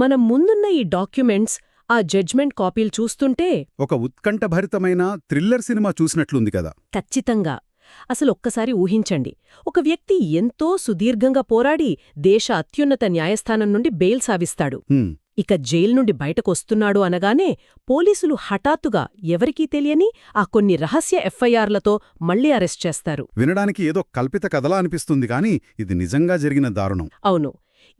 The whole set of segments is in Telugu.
మనం ముందున్న ఈ డాక్యుమెంట్స్, ఆ జడ్జ్మెంట్ కాపీలు చూస్తుంటే ఒక ఉత్కంఠభరితమైన థ్రిల్లర్ సినిమా చూసినట్లుంది కదా. ఖచ్చితంగా అసలొక్కసారి ఊహించండి, ఒక వ్యక్తి ఎంతో సుదీర్ఘంగా పోరాడి దేశ అత్యున్నత న్యాయస్థానం నుండి బెయిల్ సాధిస్తాడు. ఇక జైలు నుండి బయటకొస్తున్నాడు అనగానే పోలీసులు హఠాత్తుగా ఎవరికీ తెలియని ఆ కొన్ని రహస్య ఎఫ్ఐఆర్లతో మళ్లీ అరెస్ట్ చేస్తారు. వినడానికి ఏదో కల్పిత కథలా అనిపిస్తుంది కానీ ఇది నిజంగా జరిగిన దారుణం. అవును.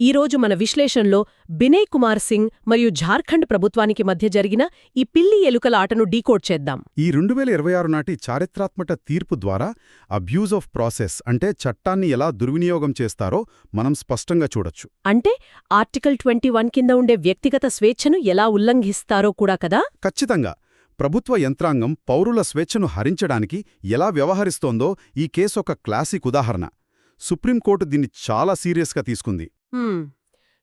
ఈరోజు మన విశ్లేషణలో బినయ్ కుమార్ సింగ్ మరియు ఝార్ఖండ్ ప్రభుత్వానికి మధ్య జరిగిన ఈ పిల్లి ఎలుకల ఆటను డీకోడ్ చేద్దాం. ఈ 2026 నాటి చారిత్రాత్మక తీర్పు ద్వారా అబ్యూజ్ ఆఫ్ ప్రాసెస్ అంటే చట్టాన్ని ఎలా దుర్వినియోగం చేస్తారో మనం స్పష్టంగా చూడొచ్చు. అంటే ఆర్టికల్ 21 కింద ఉండే వ్యక్తిగత స్వేచ్ఛను ఎలా ఉల్లంఘిస్తారో కూడా కదా. ఖచ్చితంగా. ప్రభుత్వ యంత్రాంగం పౌరుల స్వేచ్ఛను హరించడానికి ఎలా వ్యవహరిస్తోందో ఈ కేసు ఒక క్లాసిక్ ఉదాహరణ. సుప్రీంకోర్టు దీన్ని చాలా సీరియస్గా తీసుకుంది.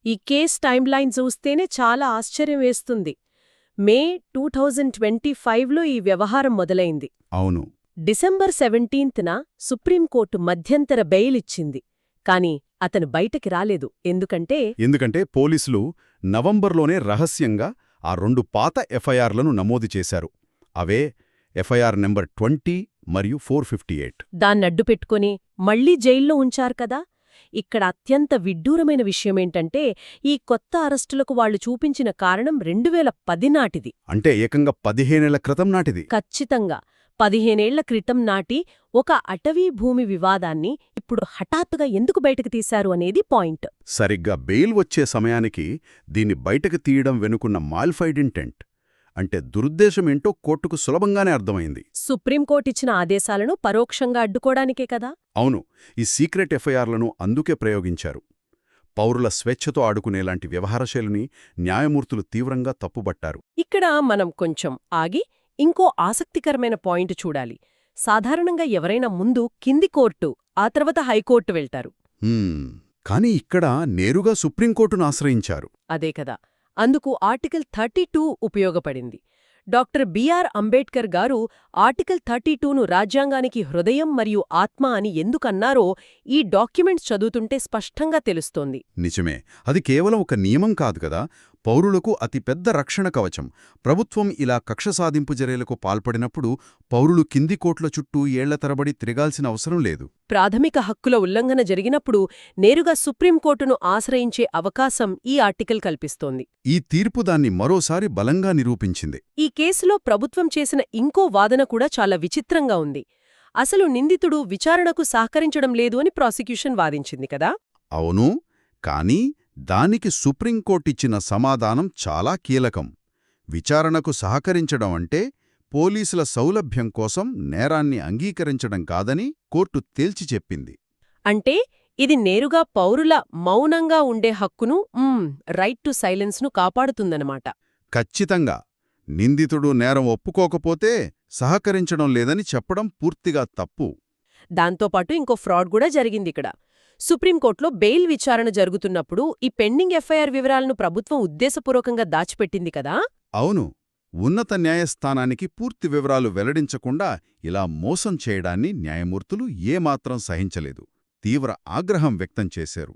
ఈ కేస్ టైమ్లైన్ చూస్తేనే చాలా ఆశ్చర్యం వేస్తుంది. మే 2025లో ఈ వ్యవహారం మొదలైంది. అవును. డిసెంబర్ 17న సుప్రీంకోర్టు మధ్యంతర బెయిల్ ఇచ్చింది. కాని అతను బయటకి రాలేదు. ఎందుకంటే పోలీసులు నవంబర్లోనే రహస్యంగా ఆ 2 పాత ఎఫ్ఐఆర్లను నమోదు చేశారు. అవే ఎఫ్ఐఆర్ నెంబర్ 20 మరియు 458. దాన్నడ్డుపెట్టుకుని మళ్లీ జైల్లో ఉంచారు కదా. ఇక్కడ అత్యంత విడ్డూరమైన విషయమేంటంటే ఈ కొత్త అరెస్టులకు వాళ్లు చూపించిన కారణం 2010 నాటిది. అంటే ఏకంగా 15 ఏళ్ల క్రితం నాటిది. ఖచ్చితంగా 15 ఏళ్ల క్రితం నాటి ఒక అటవీ భూమి వివాదాన్ని ఇప్పుడు హఠాత్తుగా ఎందుకు బయటకు తీశారు అనేది పాయింట్. సరిగ్గా బెయిల్ వచ్చే సమయానికి దీన్ని బయటకు తీయడం వెనుకున్న మాల్ఫైడ్ ఇంటెంట్ అంటే దురుద్దేశమేంటో కోర్టుకు సులభంగానే అర్థమైంది. సుప్రీంకోర్టిచ్చిన ఆదేశాలను పరోక్షంగా అడ్డుకోవడానికే కదా. అవును. ఈ సీక్రెట్ ఎఫ్ఐఆర్లను అందుకే ప్రయోగించారు. పౌరుల స్వేచ్ఛతో ఆడుకునేలాంటి వ్యవహారశైలిని న్యాయమూర్తులు తీవ్రంగా తప్పుబట్టారు. ఇక్కడ మనం కొంచెం ఆగి ఇంకో ఆసక్తికరమైన పాయింట్ చూడాలి. సాధారణంగా ఎవరైనా ముందు కింది కోర్టు, ఆ తర్వాత హైకోర్టు వెళ్తారు. కాని ఇక్కడ నేరుగా సుప్రీంకోర్టును ఆశ్రయించారు. అదే కదా. అందుకు ఆర్టికల్ 32 ఉపయోగపడింది. డాక్టర్ బిఆర్ అంబేడ్కర్ గారు ఆర్టికల్ 32ను రాజ్యాంగానికి హృదయం మరియు ఆత్మ అని ఎందుకన్నారో ఈ డాక్యుమెంట్స్ చదువుతుంటే స్పష్టంగా తెలుస్తోంది. నిజమే. అది కేవలం ఒక నియమం కాదు కదా, పౌరులకు అతిపెద్ద రక్షణ కవచం. ప్రభుత్వం ఇలా కక్ష సాధింపు చర్యలకు పాల్పడినప్పుడు పౌరులు కింది కోట్ల చుట్టూ ఏళ్ల తరబడి తిరగాల్సిన అవసరం లేదు. ప్రాథమిక హక్కుల ఉల్లంఘన జరిగినప్పుడు నేరుగా సుప్రీంకోర్టును ఆశ్రయించే అవకాశం ఈ ఆర్టికల్ కల్పిస్తోంది. ఈ తీర్పు దాన్ని మరోసారి బలంగా నిరూపించింది. ఈ కేసులో ప్రభుత్వం చేసిన ఇంకో వాదన కూడా చాలా విచిత్రంగా ఉంది. అసలు నిందితుడు విచారణకు సహకరించడం లేదు అని ప్రాసిక్యూషన్ వాదించింది కదా. అవును. కానీ దానికి సుప్రీంకోర్టిచ్చిన సమాధానం చాలా కీలకం. విచారణకు సహకరించడం అంటే పోలీసుల సౌలభ్యం కోసం నేరాన్ని అంగీకరించడం కాదని కోర్టు తేల్చి చెప్పింది. అంటే ఇది నేరుగా పౌరుల మౌనంగా ఉండే హక్కును, రైట్ టు సైలెన్స్ను కాపాడుతుందన్నమాట. ఖచ్చితంగా. నిందితుడు నేరం ఒప్పుకోకపోతే సహకరించడం లేదని చెప్పడం పూర్తిగా తప్పు. దాంతోపాటు ఇంకో ఫ్రాడ్ కూడా జరిగిందిక్కడ. సుప్రీంకోర్టులో బెయిల్ విచారణ జరుగుతున్నప్పుడు ఈ పెండింగ్ ఎఫ్ఐఆర్ వివరాలను ప్రభుత్వం ఉద్దేశపూర్వకంగా దాచిపెట్టింది కదా. అవును. ఉన్నత న్యాయస్థానానికి పూర్తి వివరాలు వెల్లడించకుండా ఇలా మోసం చేయడాన్ని న్యాయమూర్తులు ఏమాత్రం సహించలేదు. తీవ్ర ఆగ్రహం వ్యక్తం చేశారు.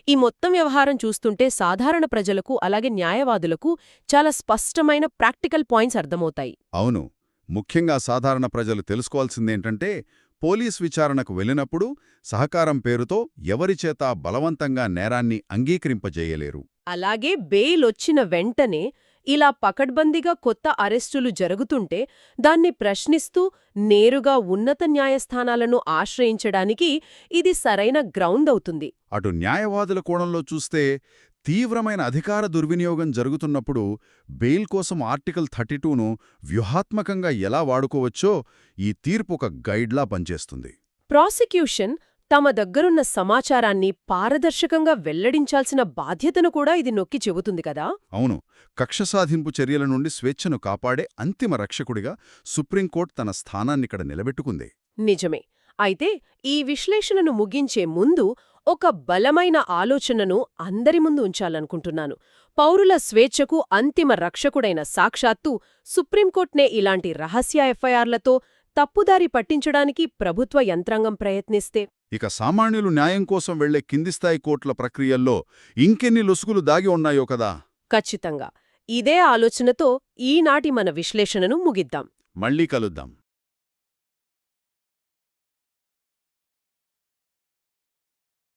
ఈ మొత్తం వ్యవహారం చూస్తుంటే సాధారణ ప్రజలకు అలాగే న్యాయవాదులకు చాలా స్పష్టమైన ప్రాక్టికల్ పాయింట్స్ అర్థమవుతాయి. అవును. ముఖ్యంగా సాధారణ ప్రజలు తెలుసుకోవాల్సిందేంటంటే పోలీస్ విచారణకు వెళ్ళినప్పుడు సహకారం పేరుతో ఎవరిచేతా బలవంతంగా నేరాన్ని అంగీకరింపజేయలేరు. అలాగే బెయిల్ వచ్చిన వెంటనే ఇలా పకడ్బందీగా కొత్త అరెస్టులు జరుగుతుంటే దాన్ని ప్రశ్నిస్తూ నేరుగా ఉన్నత న్యాయస్థానాలను ఆశ్రయించడానికి ఇది సరైన గ్రౌండ్ అవుతుంది. అటు న్యాయవాదుల కోణంలో చూస్తే తీవ్రమైన అధికార దుర్వినియోగం జరుగుతున్నప్పుడు బెయిల్ కోసం ఆర్టికల్ 32ను వ్యూహాత్మకంగా ఎలా వాడుకోవచ్చో ఈ తీర్పు ఒక గైడ్లా పనిచేస్తుంది. ప్రాసిక్యూషన్ తమ దగ్గరున్న సమాచారాన్ని పారదర్శకంగా వెల్లడించాల్సిన బాధ్యతను కూడా ఇది నొక్కి చెబుతుంది కదా. అవును. కక్ష సాధింపు చర్యల నుండి స్వేచ్ఛను కాపాడే అంతిమ రక్షకుడిగా సుప్రీంకోర్టు తన స్థానాన్నిక్కడ నిలబెట్టుకుంది. నిజమే. అయితే ఈ విశ్లేషణను ముగించే ముందు ఒక బలమైన ఆలోచనను అందరి ముందు ఉంచాలనుకుంటున్నాను. పౌరుల స్వేచ్ఛకు అంతిమ రక్షకుడైన సాక్షాత్తు సుప్రీంకోర్టునే ఇలాంటి రహస్య ఎఫ్ఐఆర్లతో తప్పుదారి పట్టించడానికి ప్రభుత్వ యంత్రాంగం ప్రయత్నిస్తే ఇక సామాన్యులు న్యాయం కోసం వెళ్లే కింది స్థాయి కోర్టుల ప్రక్రియల్లో ఇంకెన్ని లొసుగులు దాగి ఉన్నాయో కదా. ఖచ్చితంగా. ఇదే ఆలోచనతో ఈనాటి మన విశ్లేషణను ముగిద్దాం. మళ్ళీ కలుద్దాం.